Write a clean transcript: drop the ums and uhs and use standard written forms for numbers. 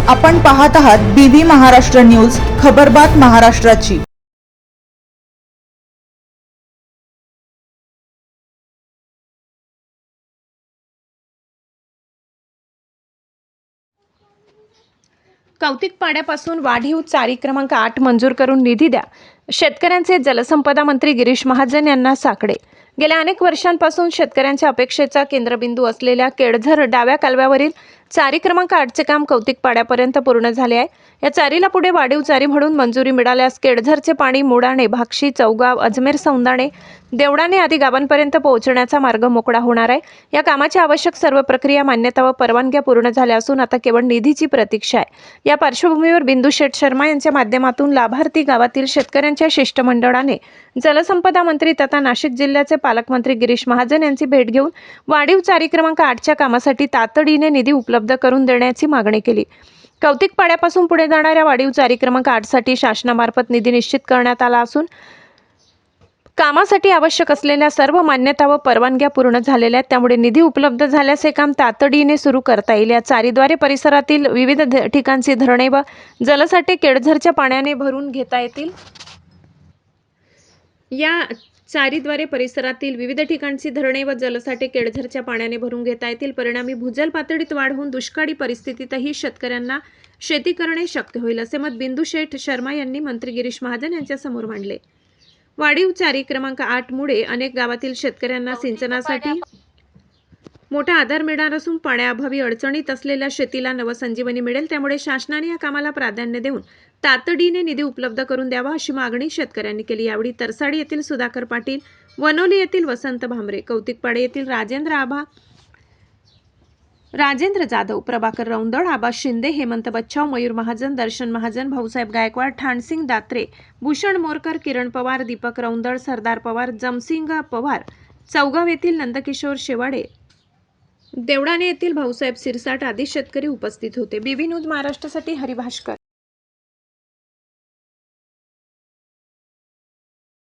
आपण पाहत आहात बीबी महाराष्ट्र न्यूज, खबरबात महाराष्ट्राची। कौतिक पाड्यापासून वाढीव चारी क्रमांक 8 मंजूर करून निधी द्या। शेतकऱ्यांचे जलसंपदा मंत्री गिरीश महाजन यांना साकडे। गेल्या अनेक वर्षांपासून शेतकऱ्यांच्या अपेक्षेचा केंद्रबिंदू असलेल्या केळझर डाव्या कालव्यावरील चारी क्रमांक 8चे काम कौतिक पाड्यापर्यंत पूर्ण झाले आहे। या चारीला पुढे वाढीव चारी म्हणून मंजुरी मिळाल्यास केळझरचे पाणी मुडाणे, भाक्षी, चौगाव, अजमेर, सौंदाणे, देवडाणे आदी गावांपर्यंत पोहोचण्याचा मार्ग मोकळा होणार आहे। या कामाची आवश्यक सर्व प्रक्रिया, मान्यता व परवानग्या पूर्ण झाल्या असून आता केवळ निधीची प्रतीक्षा आहे। या पार्श्वभूमीवर बिंदू शेठ शर्मा यांच्या माध्यमातून लाभार्थी गावातील शेतकऱ्यांच्या शिष्टमंडळाने जलसंपदा मंत्री तथा नाशिक जिल्ह्याचे पालकमंत्री गिरीश महाजन यांची भेट घेऊन वाढीव चारी क्रमांक 8च्या कामासाठी तातडीने निधी उपलब्ध करून देण्याची मागणी केली। कौतिक पाड्यापासून पुढे जाणाऱ्या वाढीव चारी क्रमांक 8साठी शासनामार्फत निधी निश्चित करण्यात आला असून कामासाठी आवश्यक असलेल्या सर्व मान्यता व परवानग्या पूर्ण झालेल्या आहेत। त्यामुळे निधी उपलब्ध झाल्यास हे काम तातडीने सुरू करता येईल। या चारीद्वारे परिसरातील विविध ठिकाणची धरणे व जलसाठे केळझरच्या पाण्याने भरून घेता येतील। या चारीद्वारे परिसरातील विविध ठिकाणची धरणे व जलसाठे केळझरच्या पाण्याने भरून घेता येतील। परिणामी भूजल पातळीत वाढ होऊन दुष्काळी परिस्थितीतही शेतकऱ्यांना शेती करणे शक्य होईल, असे मत बिंदू शेठ शर्मा यांनी मंत्री गिरीश महाजन यांच्या समोर मांडले। वाढीव चारी क्रमांक 8 मुळे अनेक गावातील शेतकऱ्यांना सिंचनासाठी मोठा आधार मिळणार असून पाण्याअभावी अडचणीत असलेल्या शेतीला नवसंजीवनी मिळेल। त्यामुळे शासनाने या कामाला प्राधान्य देऊन तातडीने निधी उपलब्ध करून द्यावा, अशी मागणी शेतकऱ्यांनी केली। यावेळी तरसाडी येथील सुधाकर पाटील, वनोली येथील वसंत भामरे, कौतिकपाडे येथील राजेंद्र जाधव, प्रभाकर रौंदळ, आबा शिंदे, हेमंत बच्चाव, मयूर महाजन, दर्शन महाजन, भाऊसाहेब गायकवाड, ठाणसिंग दात्रे, भूषण मोरकर, किरण पवार, दीपक रौंदळ, सरदार पवार, जमसिंग पवार, चौगाव येथील नंदकिशोर शेवाडे, देवडाणे येथील भाऊसाहेब सिरसाट आदी शेतकरी उपस्थित होते। बीबी न्यूज महाराष्ट्रासाठी हरिभास्कर।